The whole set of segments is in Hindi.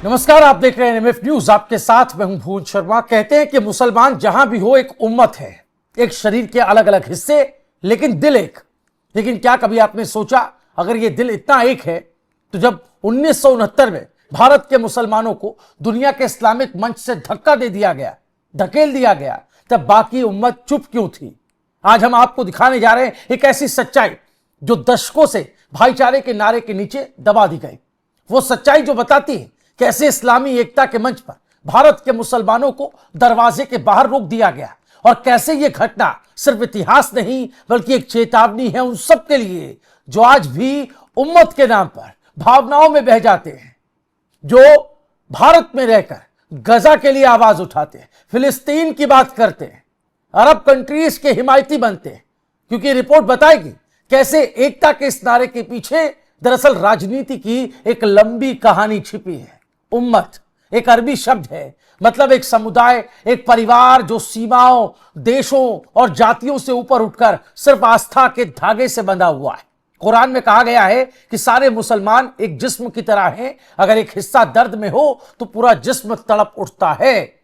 नमस्कार, आप देख रहे हैं एनएमएफ न्यूज। आपके साथ मैं हूं भून शर्मा। कहते हैं कि मुसलमान जहां भी हो एक उम्मत है, एक शरीर के अलग अलग हिस्से लेकिन दिल एक। लेकिन क्या कभी आपने सोचा, अगर ये दिल इतना एक है तो जब 1969 में भारत के मुसलमानों को दुनिया के इस्लामिक मंच से धक्का दे दिया गया, धकेल दिया गया, तब बाकी उम्मत चुप क्यों थी? आज हम आपको दिखाने जा रहे हैं एक ऐसी सच्चाई जो दशकों से भाईचारे के नारे के नीचे दबा दी गई। वो सच्चाई जो बताती है कैसे इस्लामी एकता के मंच पर भारत के मुसलमानों को दरवाजे के बाहर रोक दिया गया और कैसे यह घटना सिर्फ इतिहास नहीं बल्कि एक चेतावनी है उन सब के लिए जो आज भी उम्मत के नाम पर भावनाओं में बह जाते हैं, जो भारत में रहकर गजा के लिए आवाज उठाते हैं, फिलिस्तीन की बात करते हैं, अरब कंट्रीज के हिमायती बनते हैं। क्योंकि रिपोर्ट बताएगी कैसे एकता के इस नारे के पीछे दरअसल राजनीति की एक लंबी कहानी छिपी है। उम्मत एक अरबी शब्द है, मतलब एक समुदाय, एक परिवार जो सीमाओं, देशों और जातियों से ऊपर उठकर सिर्फ आस्था के धागे से बंधा हुआ है। कुरान में कहा गया है कि सारे मुसलमान एक जिस्म की तरह हैं, अगर एक हिस्सा दर्द में हो तो पूरा जिस्म तड़प उठता है।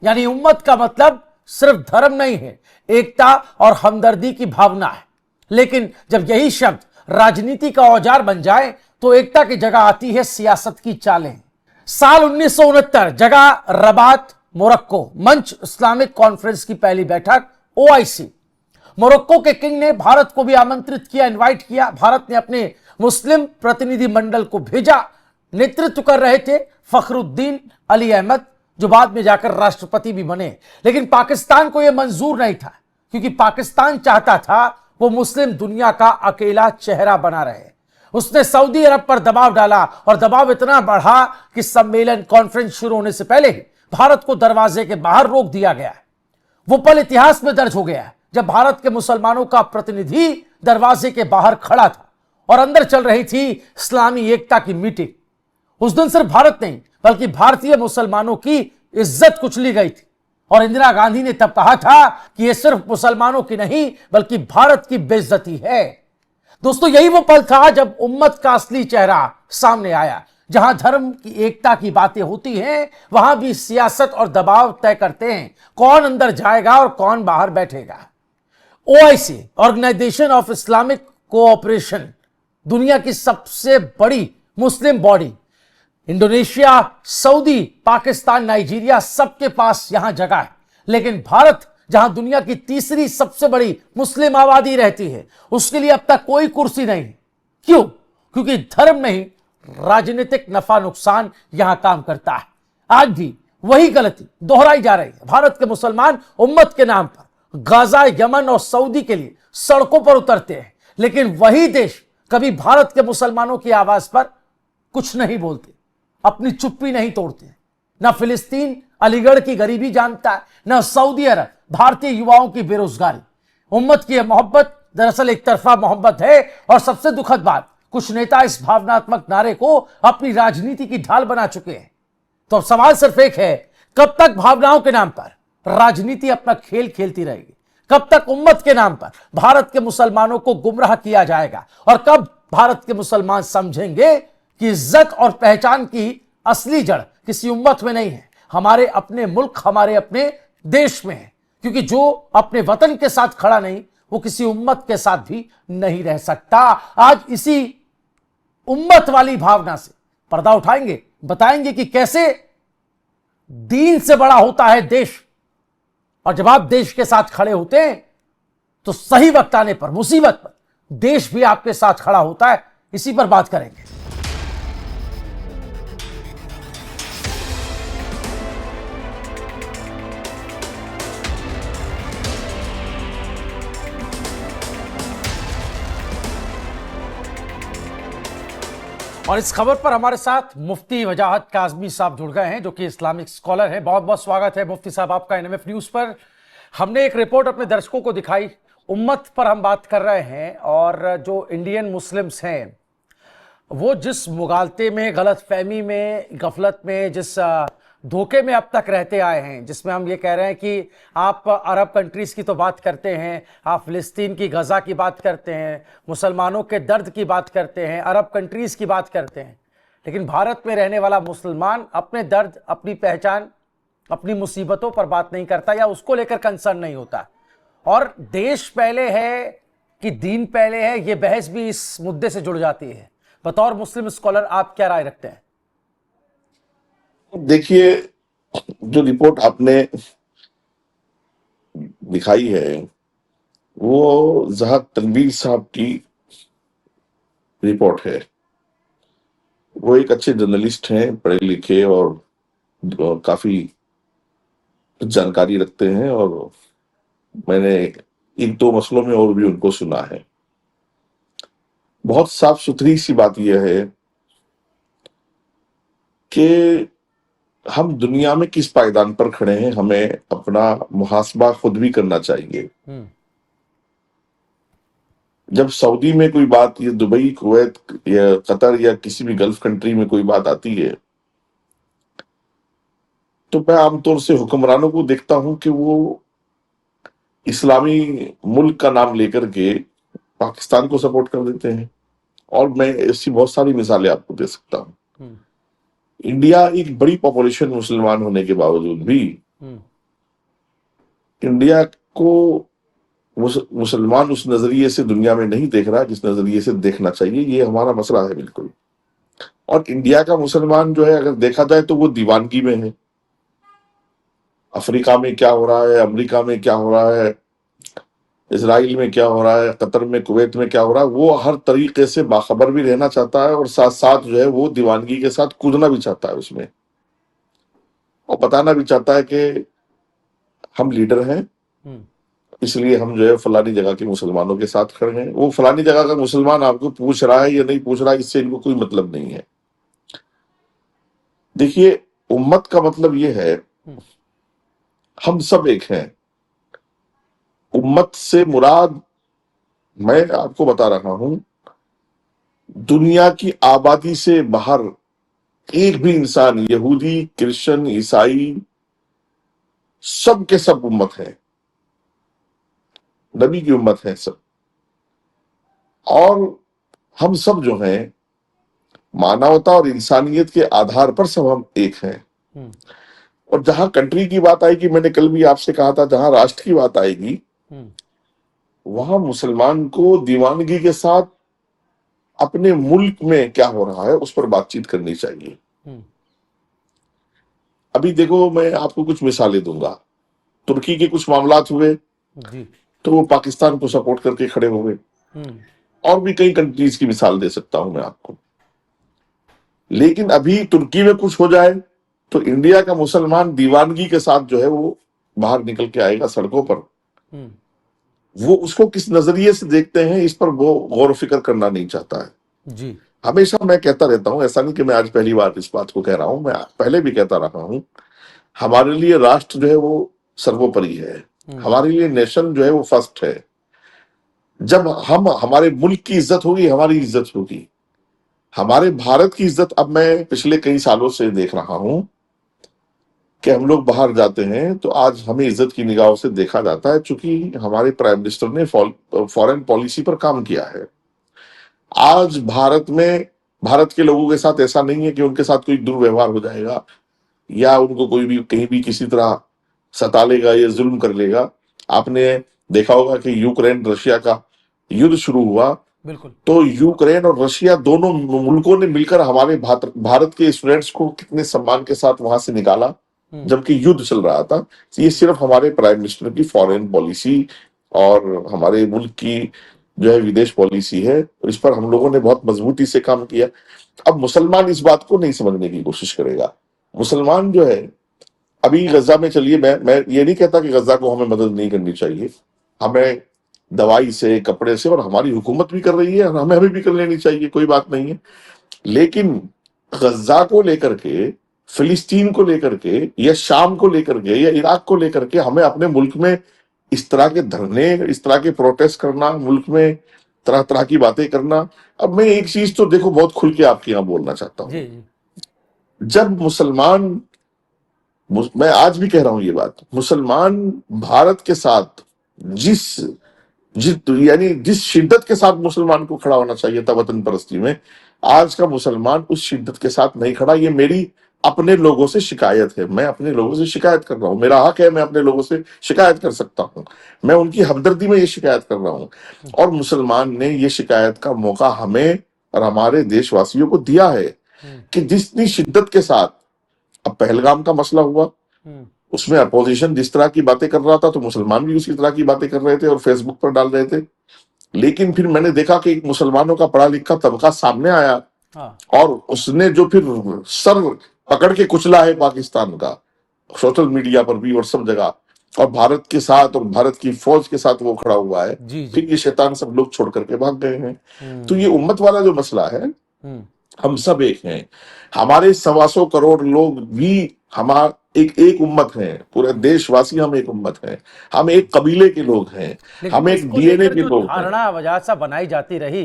यानी उम्मत का मतलब सिर्फ धर्म नहीं है, एकता और हमदर्दी की भावना है। लेकिन जब यही शब्द राजनीति का औजार बन जाए तो एकता की जगह आती है सियासत की चालें। साल 1969, जगह रबात, मोरक्को, मंच इस्लामिक कॉन्फ्रेंस की पहली बैठक ओआईसी। मोरक्को के किंग ने भारत को भी आमंत्रित किया, इनवाइट किया। भारत ने अपने मुस्लिम प्रतिनिधि मंडल को भेजा। नेतृत्व कर रहे थे फखरुद्दीन अली अहमद, जो बाद में जाकर राष्ट्रपति भी बने। लेकिन पाकिस्तान को यह मंजूर नहीं था, क्योंकि पाकिस्तान चाहता था वो मुस्लिम दुनिया का अकेला चेहरा बना रहे। उसने सऊदी अरब पर दबाव डाला और दबाव इतना बढ़ा कि सम्मेलन, कॉन्फ्रेंस शुरू होने से पहले ही भारत को दरवाजे के बाहर रोक दिया गया। वो पल इतिहास में दर्ज हो गया जब भारत के मुसलमानों का प्रतिनिधि दरवाजे के बाहर खड़ा था और अंदर चल रही थी इस्लामी एकता की मीटिंग। उस दिन सिर्फ भारत नहीं बल्कि भारतीय मुसलमानों की इज्जत कुचली गई थी और इंदिरा गांधी ने तब कहा था कि यह सिर्फ मुसलमानों की नहीं बल्कि भारत की बेइज्जती है। दोस्तों, यही वो पल था जब उम्मत का असली चेहरा सामने आया। जहां धर्म की एकता की बातें होती हैं, वहां भी सियासत और दबाव तय करते हैं कौन अंदर जाएगा और कौन बाहर बैठेगा। OIC, organisation of Islamic cooperation, दुनिया की सबसे बड़ी Muslim body. Indonesia, Saudi, Pakistan, Nigeria, सबके पास यहां जगह है। लेकिन भारत, जहां दुनिया की तीसरी सबसे बड़ी मुस्लिम आबादी रहती है, उसके लिए अब तक कोई कुर्सी नहीं। क्यों? क्योंकि धर्म नहीं, राजनीतिक नफा नुकसान यहां काम करता है। आज भी वही गलती दोहराई जा रही है। भारत के मुसलमान उम्मत के नाम पर गाजा, यमन और सऊदी के लिए सड़कों पर उतरते हैं, लेकिन वही देश कभी भारत के मुसलमानों की आवाज पर कुछ नहीं बोलते, अपनी चुप्पी नहीं तोड़ते। न फिलिस्तीन अलीगढ़ की गरीबी जानता है, न सऊदी अरब भारतीय युवाओं की बेरोजगारी। उम्मत की यह मोहब्बत दरअसल एक तरफा मोहब्बत है। और सबसे दुखद बात, कुछ नेता इस भावनात्मक नारे को अपनी राजनीति की ढाल बना चुके हैं। तो अब सवाल सिर्फ एक है, कब तक भावनाओं के नाम पर राजनीति अपना खेल खेलती रहेगी? कब तक उम्मत के नाम पर भारत के मुसलमानों को गुमराह किया जाएगा? और कब भारत के मुसलमान समझेंगे कि इज्जत और पहचान की असली जड़ किसी उम्मत में नहीं है, हमारे अपने मुल्क, हमारे अपने देश में है। क्योंकि जो अपने वतन के साथ खड़ा नहीं, वो किसी उम्मत के साथ भी नहीं रह सकता। आज इसी उम्मत वाली भावना से पर्दा उठाएंगे, बताएंगे कि कैसे दीन से बड़ा होता है देश। और जब आप देश के साथ खड़े होते हैं तो सही वक्त आने पर, मुसीबत पर, देश भी आपके साथ खड़ा होता है। इसी पर बात करेंगे। और इस खबर पर हमारे साथ मुफ्ती वजाहत काज़मी साहब जुड़ गए हैं, जो कि इस्लामिक स्कॉलर हैं। बहुत बहुत स्वागत है मुफ्ती साहब आपका एनएमएफ न्यूज पर। हमने एक रिपोर्ट अपने दर्शकों को दिखाई, उम्मत पर हम बात कर रहे हैं। और जो इंडियन मुस्लिम्स हैं वो जिस मुगालते में, गलतफहमी में, गफलत में, जिस धोखे में अब तक रहते आए हैं, जिसमें हम ये कह रहे हैं कि आप अरब कंट्रीज़ की तो बात करते हैं, आप फ़िलिस्तीन की, गज़ा की बात करते हैं, मुसलमानों के दर्द की बात करते हैं, अरब कंट्रीज़ की बात करते हैं, लेकिन भारत में रहने वाला मुसलमान अपने दर्द, अपनी पहचान, अपनी मुसीबतों पर बात नहीं करता या उसको लेकर कंसर्न नहीं होता। और देश पहले है कि दीन पहले है, यह बहस भी इस मुद्दे से जुड़ जाती है। बतौर मुस्लिम स्कॉलर आप क्या राय रखते हैं? देखिए, जो रिपोर्ट आपने दिखाई है वो जहाद तनवीर साहब की रिपोर्ट है। वो एक अच्छे जर्नलिस्ट हैं, पढ़े लिखे और काफी जानकारी रखते हैं, और मैंने एक दो मसलों में और भी उनको सुना है। बहुत साफ सुथरी सी बात यह है कि हम दुनिया में किस पायदान पर खड़े हैं, हमें अपना मुहासबा खुद भी करना चाहिए। जब सऊदी में कोई बात, या दुबई, कुवैत या कतर या किसी भी गल्फ कंट्री में कोई बात आती है, तो मैं आमतौर से हुक्मरानों को देखता हूं कि वो इस्लामी मुल्क का नाम लेकर के पाकिस्तान को सपोर्ट कर देते हैं। और मैं ऐसी बहुत सारी मिसालें आपको दे सकता हूं। इंडिया एक बड़ी पॉपुलेशन मुसलमान होने के बावजूद भी इंडिया को मुसलमान उस नजरिए से दुनिया में नहीं देख रहा जिस नजरिए से देखना चाहिए। ये हमारा मसला है बिल्कुल। और इंडिया का मुसलमान जो है, अगर देखा जाए तो वो दीवानगी में है। अफ्रीका में क्या हो रहा है, अमेरिका में क्या हो रहा है, इसराइल में क्या हो रहा है, कतर में, कुवैत में क्या हो रहा है, वो हर तरीके से बाखबर भी रहना चाहता है और साथ साथ जो है वो दीवानगी के साथ कूदना भी चाहता है उसमें, और बताना भी चाहता है कि हम लीडर हैं, इसलिए हम जो है फलानी जगह के मुसलमानों के साथ खड़े हैं। वो फलानी जगह का मुसलमान आपको पूछ रहा है या नहीं पूछ रहा है, इससे इनको कोई मतलब नहीं है। देखिए, उम्मत का मतलब ये है हम सब एक हैं। उम्मत से मुराद, मैं आपको बता रहा हूं, दुनिया की आबादी से बाहर एक भी इंसान, यहूदी, क्रिश्चियन, ईसाई, सब के सब उम्मत है, नबी की उम्मत है सब। और हम सब जो हैं मानवता और इंसानियत के आधार पर सब हम एक हैं। और जहां कंट्री की बात आएगी, मैंने कल भी आपसे कहा था, जहां राष्ट्र की बात आएगी वहां मुसलमान को दीवानगी के साथ अपने मुल्क में क्या हो रहा है उस पर बातचीत करनी चाहिए। अभी देखो, मैं आपको कुछ मिसालें दूंगा। तुर्की के कुछ मामलात हुए तो वो पाकिस्तान को सपोर्ट करके खड़े हो गए। और भी कई कंट्रीज की मिसाल दे सकता हूं मैं आपको। लेकिन अभी तुर्की में कुछ हो जाए तो इंडिया का मुसलमान दीवानगी के साथ जो है वो बाहर निकल के आएगा सड़कों पर। वो उसको किस नजरिए से देखते हैं इस पर वो गौर फिक्र करना नहीं चाहता है जी। हमेशा मैं कहता रहता हूं, ऐसा नहीं कि मैं आज पहली बार इस बात को कह रहा हूं, मैं पहले भी कहता रहा हूं, हमारे लिए राष्ट्र जो है वो सर्वोपरि है। हमारे लिए नेशन जो है वो फर्स्ट है। जब हम, हमारे मुल्क की इज्जत होगी, हमारी इज्जत होगी, हमारे भारत की इज्जत। अब मैं पिछले कई सालों से देख रहा हूं कि हम लोग बाहर जाते हैं तो आज हमें इज्जत की निगाहों से देखा जाता है, चूंकि हमारे प्राइम मिनिस्टर ने फॉरेन पॉलिसी पर काम किया है। आज भारत में, भारत के लोगों के साथ ऐसा नहीं है कि उनके साथ कोई दुर्व्यवहार हो जाएगा या उनको कोई भी कहीं भी किसी तरह सता लेगा या जुल्म कर लेगा। आपने देखा होगा कि यूक्रेन रशिया का युद्ध शुरू हुआ, बिल्कुल, तो यूक्रेन और रशिया दोनों मुल्कों ने मिलकर हमारे भारत के स्टूडेंट्स को कितने सम्मान के साथ वहां से निकाला जबकि युद्ध चल रहा था। ये सिर्फ हमारे प्राइम मिनिस्टर की फॉरेन पॉलिसी और हमारे मुल्क की जो है विदेश पॉलिसी है, इस पर हम लोगों ने बहुत मजबूती से काम किया। अब मुसलमान इस बात को नहीं समझने की कोशिश करेगा। मुसलमान जो है, अभी गजा में चलिए, मैं ये नहीं कहता कि गजा को हमें मदद नहीं करनी चाहिए, हमें दवाई से, कपड़े से, और हमारी हुकूमत भी कर रही है और हमें भी कर लेनी चाहिए, कोई बात नहीं है। लेकिन गजा को लेकर के, फिलिस्तीन को लेकर के, या शाम को लेकर के, या इराक को लेकर के हमें अपने मुल्क में इस तरह के धरने, इस तरह के प्रोटेस्ट करना, मुल्क में तरह तरह की बातें करना। अब मैं एक चीज तो देखो बहुत खुल के आपके यहां बोलना चाहता हूं, जब मुसलमान, मैं आज भी कह रहा हूं ये बात, मुसलमान भारत के साथ जिस यानी जिस शिद्दत के साथ मुसलमान को खड़ा होना चाहिए था वतन परस्ती में, आज का मुसलमान उस शिद्दत के साथ नहीं खड़ा। ये मेरी अपने लोगों से शिकायत है, मैं अपने लोगों से शिकायत कर रहा हूं, मेरा हक है, मैं अपने लोगों से शिकायत कर सकता हूं, मैं उनकी हमदर्दी में ये शिकायत कर रहा हूं। और मुसलमान ने ये शिकायत का मौका हमें और हमारे देशवासियों को दिया है कि जितनी शिद्दत के साथ अब पहलगाम का मसला हुआ, उसमें अपोजिशन जिस तरह की बातें कर रहा था तो मुसलमान भी उसी तरह की बातें कर रहे थे और फेसबुक पर डाल रहे थे। लेकिन फिर मैंने देखा कि मुसलमानों का पढ़ा लिखा तबका सामने आया और उसने जो फिर सर पकड़ के कुचला है पाकिस्तान का, सोशल मीडिया पर भी और सब जगह, और भारत के साथ और भारत की फौज के साथ वो खड़ा हुआ है। फिर ये शैतान सब लोग छोड़ करके भाग गए हैं। तो ये उम्मत वाला जो मसला है, हम सब एक हैं, हमारे 125 करोड़ लोग भी हमारा एक उम्मत है, पूरे देशवासी हम एक उम्मत हैं, हम एक कबीले के लोग हैं, हम एक डीएनए के लोग हैं। धारणा वजह से बनाई जाती रही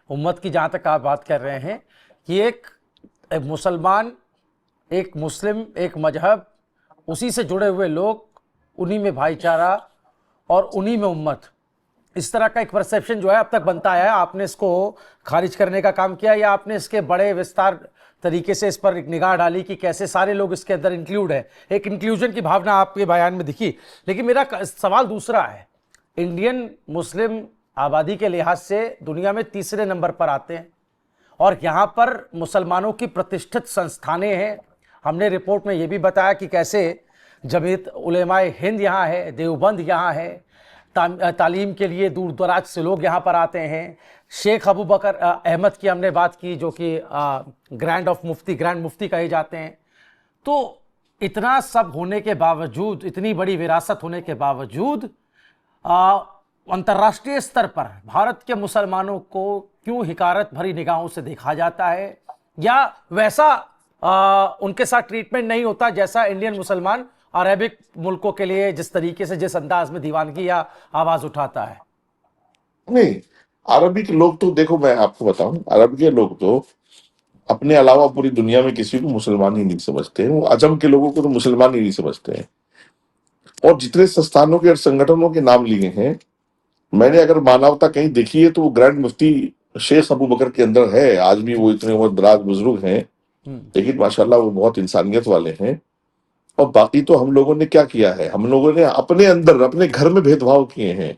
उम्मत की, जहां तक आप बात कर रहे हैं कि एक मुसलमान, एक मुस्लिम, एक मजहब, उसी से जुड़े हुए लोग, उन्हीं में भाईचारा और उन्हीं में उम्मत, इस तरह का एक परसेप्शन जो है अब तक बनता आया है। आपने इसको खारिज करने का काम किया या आपने इसके बड़े विस्तार तरीके से इस पर एक निगाह डाली कि कैसे सारे लोग इसके अंदर इंक्लूड है, एक इंक्लूजन की भावना आपके बयान में दिखी। लेकिन मेरा सवाल दूसरा है, इंडियन मुस्लिम आबादी के लिहाज से दुनिया में तीसरे नंबर पर आते हैं और यहाँ पर मुसलमानों की प्रतिष्ठित संस्थानें हैं। हमने रिपोर्ट में ये भी बताया कि कैसे जमीयत उलेमाए हिंद यहाँ है, देवबंद यहाँ है, तालीम के लिए दूर दराज से लोग यहाँ पर आते हैं। शेख अबू बकर अहमद की हमने बात की, जो कि ग्रैंड मुफ्ती कहे जाते हैं। तो इतना सब होने के बावजूद, इतनी बड़ी विरासत होने के बावजूद अंतर्राष्ट्रीय स्तर पर भारत के मुसलमानों को क्यों हिकारत भरी निगाहों से देखा जाता है, या वैसा उनके साथ ट्रीटमेंट नहीं होता जैसा इंडियन मुसलमान अरेबिक मुल्कों के लिए जिस तरीके से, जिस अंदाज में दीवानगी या आवाज उठाता है? नहीं, अरबी के लोग तो देखो, मैं आपको बताऊं, अरब के लोग तो अपने अलावा पूरी दुनिया में किसी को मुसलमान ही नहीं समझते हैं। वो अजम के लोगों को तो मुसलमान ही नहीं समझते हैं। और जितने संस्थानों के और संगठनों के नाम लिए हैं, मैंने अगर मानवता कहीं देखी है तो वो ग्रैंड मुफ्ती शेख अबू बकर के अंदर है। आज भी वो इतने उम्र दराज बुजुर्ग हैं, लेकिन माशाल्लाह वो बहुत इंसानियत वाले हैं। और बाकी तो हम लोगों ने क्या किया है, हम लोगों ने अपने अंदर, अपने घर में भेदभाव किए हैं।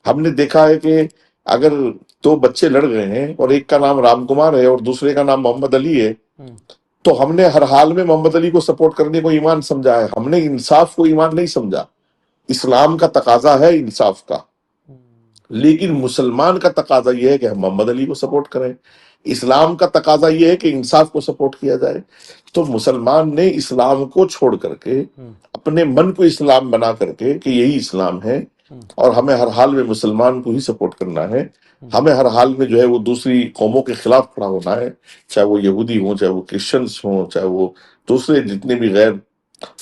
हमने देखा है कि अगर दो बच्चे लड़ गए हैं और एक का नाम राम कुमार है और दूसरे का नाम मोहम्मद अली है, तो हमने हर हाल में मोहम्मद अली को सपोर्ट करने को ईमान समझा है। हमने इंसाफ को ईमान नहीं समझा। इस्लाम का तकाजा है इंसाफ का, लेकिन मुसलमान का तकाजा यह है कि हम मोहम्मद अली को सपोर्ट करें। इस्लाम का तकाजा यह है कि इंसाफ को सपोर्ट किया जाए। तो मुसलमान ने इस्लाम को छोड़ करके अपने मन को इस्लाम बना करके कि यही इस्लाम है और हमें हर हाल में मुसलमान को ही सपोर्ट करना है, हमें हर हाल में जो है वो दूसरी कौमों के खिलाफ खड़ा होना है, चाहे वो यहूदी हो, चाहे वो क्रिश्चियंस हो, चाहे वो दूसरे जितने भी गैर।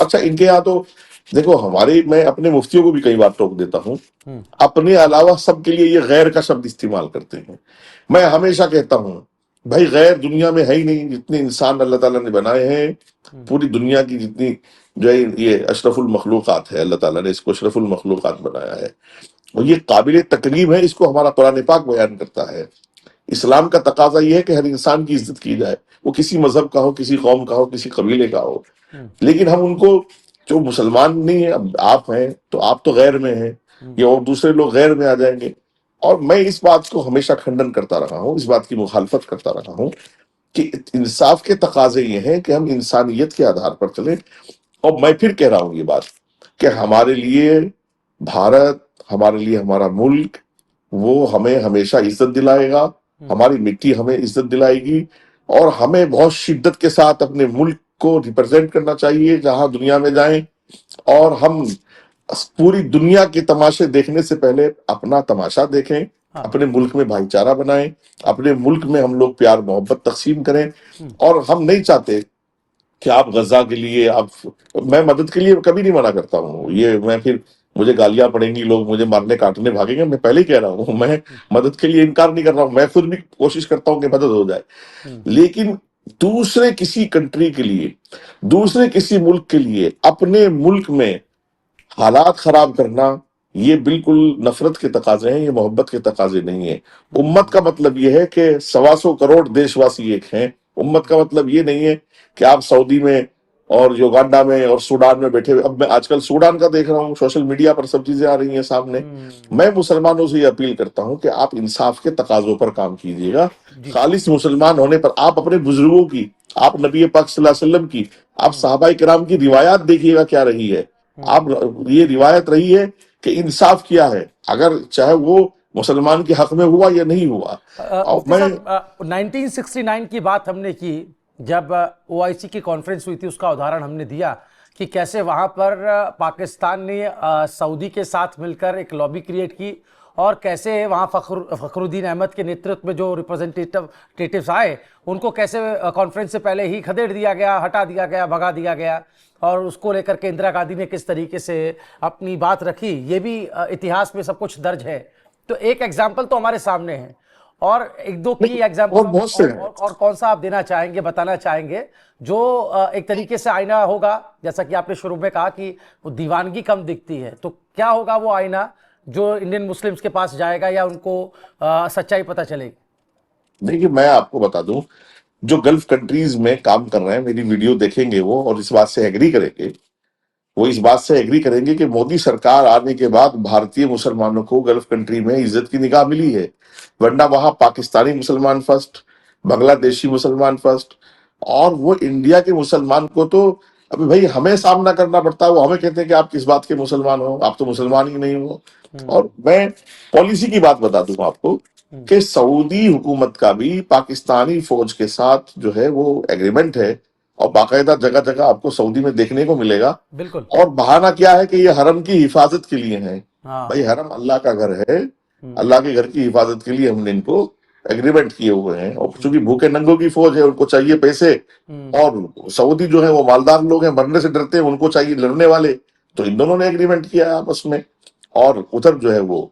अच्छा, इनके यहाँ तो देखो, मैं अपने मुफ्तियों को भी कई बार टोक देता हूँ, अपने अलावा सबके लिए ये गैर का शब्द इस्तेमाल करते हैं। मैं हमेशा कहता हूँ भाई, गैर दुनिया में है ही नहीं। जितने इंसान अल्लाह ताला ने बनाए हैं, पूरी दुनिया की जितनी जो है, ये अशरफुल मखलूकात है, अल्लाह ताला ने इसको अशरफुल मखलूकात बनाया है और ये काबिल तकरीम है। इसको हमारा कुरान पाक बयान करता है। इस्लाम का तकाजा ये है कि हर इंसान की इज्जत की जाए, वो किसी मजहब का हो, किसी कौम का हो, किसी कबीले का हो। लेकिन हम उनको, जो मुसलमान नहीं है, अब आप हैं तो आप तो गैर में हैं, या और दूसरे लोग गैर में आ जाएंगे। और मैं इस बात को हमेशा खंडन करता रहा हूँ, इस बात की मुखालफत करता रहा हूँ कि इंसाफ के तकाजे ये हैं कि हम इंसानियत के आधार पर चलें। और मैं फिर कह रहा हूँ ये बात कि हमारे लिए भारत, हमारे लिए हमारा मुल्क, वो हमें हमेशा इज्जत दिलाएगा, हमारी मिट्टी हमें इज्जत दिलाएगी। और हमें बहुत शिद्दत के साथ अपने मुल्क को रिप्रेजेंट करना चाहिए जहां दुनिया में जाएं। और हम पूरी दुनिया के तमाशे देखने से पहले अपना तमाशा देखें, अपने मुल्क में भाईचारा बनाएं, अपने मुल्क में हम लोग प्यार मोहब्बत तकसीम करें। और हम नहीं चाहते कि आप गजा के लिए, मैं मदद के लिए कभी नहीं मना करता हूँ। ये मैं फिर मुझे गालियां पड़ेंगी, लोग मुझे मारने काटने भागेंगे। मैं पहले ही कह रहा हूँ, मैं मदद के लिए इनकार नहीं कर रहा हूँ, मैं खुद भी कोशिश करता हूँ कि मदद हो जाए। लेकिन दूसरे किसी कंट्री के लिए, दूसरे किसी मुल्क के लिए अपने मुल्क में हालात खराब करना, ये बिल्कुल नफरत के तकाजे हैं, ये मोहब्बत के तकाजे नहीं है। उम्मत का मतलब ये है कि 125 करोड़ देशवासी एक हैं। उम्मत का मतलब ये नहीं है कि आप सऊदी में और युगांडा में और सूडान में बैठे हुए। अब मैं आजकल सूडान का देख रहा हूँ, सोशल मीडिया पर सब चीजें आ रही हैं सामने। मैं मुसलमानों से ये अपील करता हूँ कि आप इंसाफ के तकाजों पर काम कीजिएगा। जी खालिस मुसलमान होने पर आप अपने बुजुर्गों की, आप नबी पाक सल्लल्लाहु अलैहि वसल्लम की, आप सहाबाए किराम की रिवायात देखिएगा क्या रही है। आप, ये रिवायत रही है कि इंसाफ किया है, अगर चाहे वो मुसलमान के हक में हुआ या नहीं हुआ। और मुफ्ती मैं साहब 1969 की बात हमने की, जब ओआईसी की कॉन्फ्रेंस हुई थी, उसका उदाहरण हमने दिया कि कैसे वहां पर पाकिस्तान ने सऊदी के साथ मिलकर एक लॉबी क्रिएट की, और कैसे वहां फखरुद्दीन अहमद के नेतृत्व में जो रिप्रेजेंटेटिव्स आए उनको कैसे कॉन्फ्रेंस से पहले ही खदेड़ दिया गया, हटा दिया गया, भगा दिया गया, और उसको लेकर के इंदिरा गांधी ने किस तरीके से अपनी बात रखी, ये भी इतिहास में सब कुछ दर्ज है। तो एक एग्जाम्पल तो हमारे सामने है, और एक दो की नहीं, एग्जाम्पल और बहुत से हैं। और कौन सा आप देना चाहेंगे, बताना चाहेंगे, जो एक तरीके से आईना होगा, जैसा कि आपने शुरू में कहा कि वो दीवानगी कम दिखती है, तो क्या होगा वो आईना जो इंडियन मुस्लिम्स के पास जाएगा या उनको सच्चाई पता चलेगी? देखिए, मैं आपको बता दूं, जो गल्फ कंट्रीज में काम कर रहे हैं, मेरी वीडियो देखेंगे वो और इस बात से एग्री करेंगे। वो इस बात से एग्री करेंगे कि मोदी सरकार आने के बाद भारतीय मुसलमानों को गल्फ कंट्री में इज्जत की निगाह मिली है। वरना वहां पाकिस्तानी मुसलमान फर्स्ट, बांग्लादेशी मुसलमान फर्स्ट, और वो इंडिया के मुसलमान को तो अभी भाई हमें सामना करना पड़ता है। वो हमें कहते हैं कि आप किस बात के मुसलमान हो, आप तो मुसलमान ही नहीं हो। और मैं पॉलिसी की बात बता दूं आपको कि सऊदी हुकूमत का भी पाकिस्तानी फौज के साथ जो है वो एग्रीमेंट है, और बाकायदा जगह जगह आपको सऊदी में देखने को मिलेगा। बिल्कुल। और बहाना क्या है कि ये हरम की हिफाजत के लिए है। हाँ। भाई हरम अल्लाह का घर है, अल्लाह के घर की हिफाजत के लिए हमने इनको एग्रीमेंट किए हुए हैं। और चूंकि भूखे नंगों की फौज है, उनको चाहिए पैसे, और सऊदी जो है वो मालदार लोग हैं, मरने से डरते हैं, उनको चाहिए लड़ने वाले। तो इन दोनों ने एग्रीमेंट किया है आपस में। और उधर जो है वो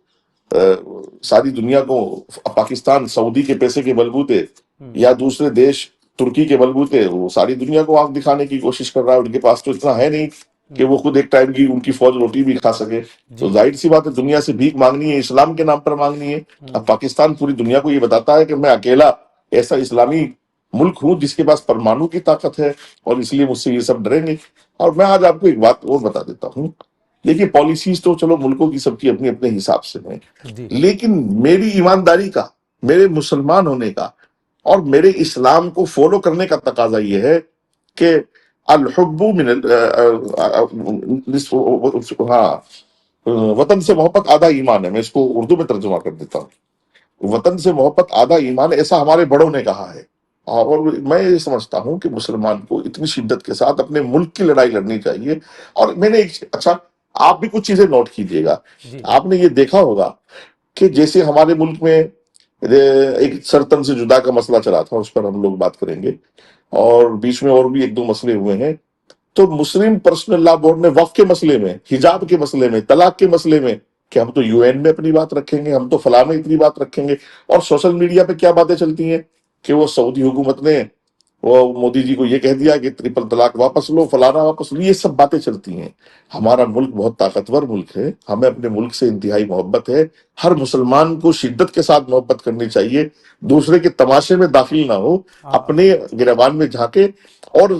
सारी दुनिया को, पाकिस्तान सऊदी के पैसे के बलबूते या दूसरे देश तुर्की के बलबूते वो सारी दुनिया को आंख दिखाने की कोशिश कर रहा है। उनके पास तो इतना है नहीं कि वो खुद एक टाइम की उनकी फौज रोटी भी खा सके। तो जाहिर सी बात है, दुनिया से भीख मांगनी है, इस्लाम के नाम पर मांगनी है। अब पाकिस्तान पूरी दुनिया को ये बताता है कि मैं अकेला ऐसा इस्लामी मुल्क हूं जिसके पास परमाणु की ताकत है, और इसलिए मुझसे ये सब डरेंगे। और मैं आज आपको एक बात और बता देता हूँ। देखिए, पॉलिसीज तो चलो मुल्कों की सबकी अपने अपने हिसाब से है, लेकिन मेरी ईमानदारी का, मेरे मुसलमान होने का और मेरे इस्लाम को फॉलो करने का तकाजा यह है कि अल हुब्बु मिन हाँ, वतन से मोहब्बत आधा ईमान है। मैं इसको उर्दू में तर्जुमा कर देता हूँ। वतन से मोहब्बत आधा ईमान, ऐसा हमारे बड़ों ने कहा है। और मैं ये समझता हूं कि मुसलमान को इतनी शिद्दत के साथ अपने मुल्क की लड़ाई लड़नी चाहिए। और मैंने एक, अच्छा, आप भी कुछ चीजें नोट कीजिएगा। आपने ये देखा होगा कि जैसे हमारे मुल्क में एक सरतन से जुदा का मसला चला था, उस पर हम लोग बात करेंगे, और बीच में और भी एक दो मसले हुए हैं। तो मुस्लिम पर्सनल लॉ बोर्ड ने वक्फ के मसले में, हिजाब के मसले में, तलाक के मसले में, कि हम तो यूएन में अपनी बात रखेंगे, हम तो फलां में इतनी बात रखेंगे। और सोशल मीडिया पे क्या बातें चलती हैं कि वो सऊदी हुकूमत ने वो मोदी जी को ये कह दिया कि ट्रिपल तलाक वापस लो, फलाना वापस लो, ये सब बातें चलती हैं। हमारा मुल्क बहुत ताकतवर मुल्क है, हमें अपने मुल्क से इंतहाई मोहब्बत है। हर मुसलमान को शिद्दत के साथ मोहब्बत करनी चाहिए, दूसरे के तमाशे में दाखिल ना हो, अपने गिरबान में झांके। और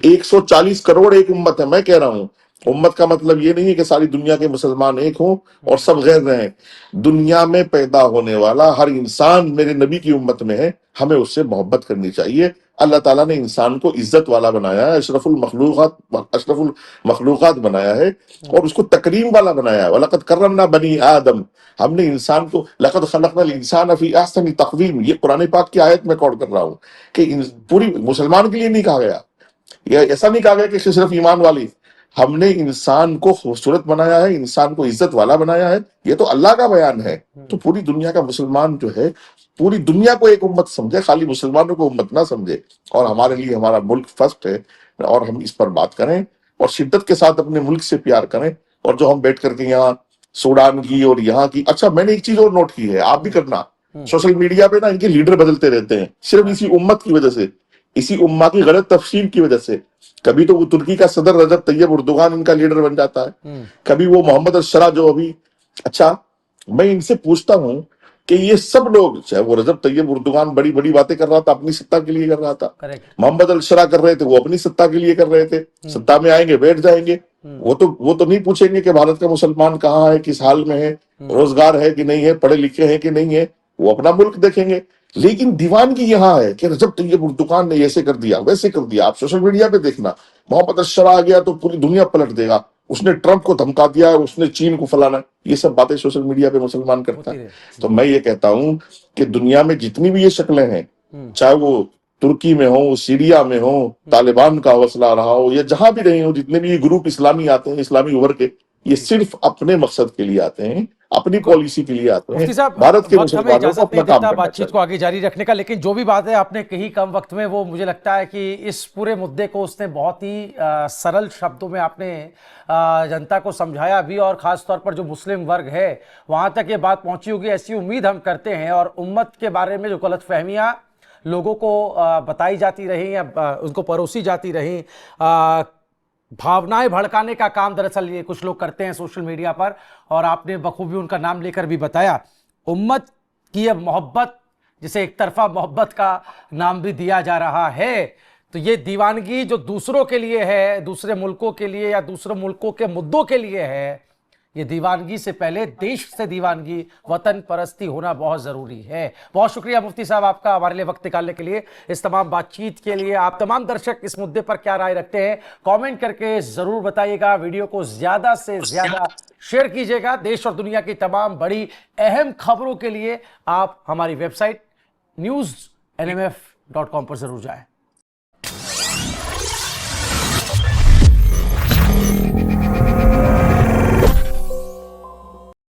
140 करोड़ एक उम्मत है, मैं कह रहा हूं। उम्मत का मतलब ये नहीं है कि सारी दुनिया के मुसलमान एक हों और सब गैर रहें। दुनिया में पैदा होने वाला हर इंसान मेरे नबी की उम्मत में है, हमें उससे मोहब्बत करनी चाहिए। अल्लाह ताला ने इंसान को इज्जत वाला बनाया है, अशरफुल मखलूकात बनाया है, और उसको तकरीम वाला बनाया है। वलक़द कर्रमना बनी आदम, हमने इंसान को, लक़द खलक़नल इंसान फी अहसनि तक़वीम, ये कुरान पाक की आयत में कोट कर रहा हूं कि पूरी मुसलमान के लिए नहीं कहा गया, या ऐसा नहीं कहा गया कि सिर्फ ईमान वाली। हमने इंसान को खूबसूरत बनाया है, इंसान को इज्जत वाला बनाया है, ये तो अल्लाह का बयान है। तो पूरी दुनिया का मुसलमान जो है, पूरी दुनिया को एक उम्मत समझे, खाली मुसलमानों को उम्मत ना समझे। और हमारे लिए हमारा मुल्क फर्स्ट है, और हम इस पर बात करें और शिद्दत के साथ अपने मुल्क से प्यार करें। और जो हम बैठ करके यहाँ सूडान की और यहाँ की, अच्छा, मैंने एक चीज और नोट की है, आप भी करना। सोशल मीडिया पे ना इनके लीडर बदलते रहते हैं, सिर्फ इसी उम्मत की वजह से, इसी उम्मा की गलत तफसीर की वजह से। कभी तो वो तुर्की का सदर रजब तैयब उर्दुगान इनका लीडर बन जाता है, कभी वो मोहम्मद अशरा जो अभी अच्छा, मैं इनसे पूछता हूं कि ये सब लोग, चाहे वो रजब तैयब उर्दुगान बड़ी बड़ी बातें कर रहा था, अपनी सत्ता के लिए कर रहा था, करेक्ट। मोहम्मद अल शरा कर रहे थे, वो अपनी सत्ता के लिए कर रहे थे, सत्ता में आएंगे बैठ जाएंगे, वो तो नहीं पूछेंगे कि भारत का मुसलमान कहाँ है, किस हाल में है, रोजगार है कि नहीं है, पढ़े लिखे हैं कि नहीं है, वो अपना मुल्क देखेंगे। लेकिन दीवानगी यहाँ है कि रजब तैयब उर्दुगान ने ऐसे कर दिया, वैसे कर दिया। आप सोशल मीडिया पे देखना, मोहम्मद अल शरा आ गया तो पूरी दुनिया पलट देगा, उसने ट्रंप को धमका दिया, उसने चीन को फलाना, ये सब बातें सोशल मीडिया पे मुसलमान करता होती है। रहे। तो मैं ये कहता हूं कि दुनिया में जितनी भी ये शक्लें हैं, चाहे वो तुर्की में हो, सीरिया में हो, तालिबान का हौसला रहा हो, या जहां भी रही हो, जितने भी ये ग्रुप इस्लामी आते हैं, इस्लामी उभर के, ये सिर्फ अपने मकसद के लिए आते हैं, अपनी पॉलिसी के लिए आते हैं। मुफ्ती साहब, भारत के वक्त हमें मुसलमानों को इजाजत अपना नहीं काम देता करना बातचीत को चाहिए। आगे जारी रखने का, लेकिन जो भी बातें आपने कही कम वक्त में, वो मुझे लगता है कि इस पूरे मुद्दे को उसने बहुत ही सरल शब्दों में आपने जनता को समझाया भी, और खास तौर पर जो मुस्लिम वर्ग है वहां तक ये बात पहुंची होगी, ऐसी उम्मीद हम करते हैं। और उम्मत के बारे में जो गलतफहमियां लोगों को बताई जाती रही या उनको परोसी जाती रही, भावनाएं भड़काने का काम दरअसल ये कुछ लोग करते हैं सोशल मीडिया पर, और आपने बखूबी उनका नाम लेकर भी बताया। उम्मत की अब मोहब्बत, जिसे एक तरफा मोहब्बत का नाम भी दिया जा रहा है, तो ये दीवानगी जो दूसरों के लिए है, दूसरे मुल्कों के लिए या दूसरे मुल्कों के मुद्दों के लिए है, ये दीवानगी से पहले देश से दीवानगी, वतन परस्ती होना बहुत जरूरी है। बहुत शुक्रिया मुफ्ती साहब आपका हमारे लिए वक्त निकालने के लिए, इस तमाम बातचीत के लिए। आप तमाम दर्शक इस मुद्दे पर क्या राय रखते हैं, कमेंट करके जरूर बताइएगा। वीडियो को ज्यादा से ज्यादा शेयर कीजिएगा। देश और दुनिया की तमाम बड़ी अहम खबरों के लिए आप हमारी वेबसाइट newsnmf.com पर जरूर जाएं।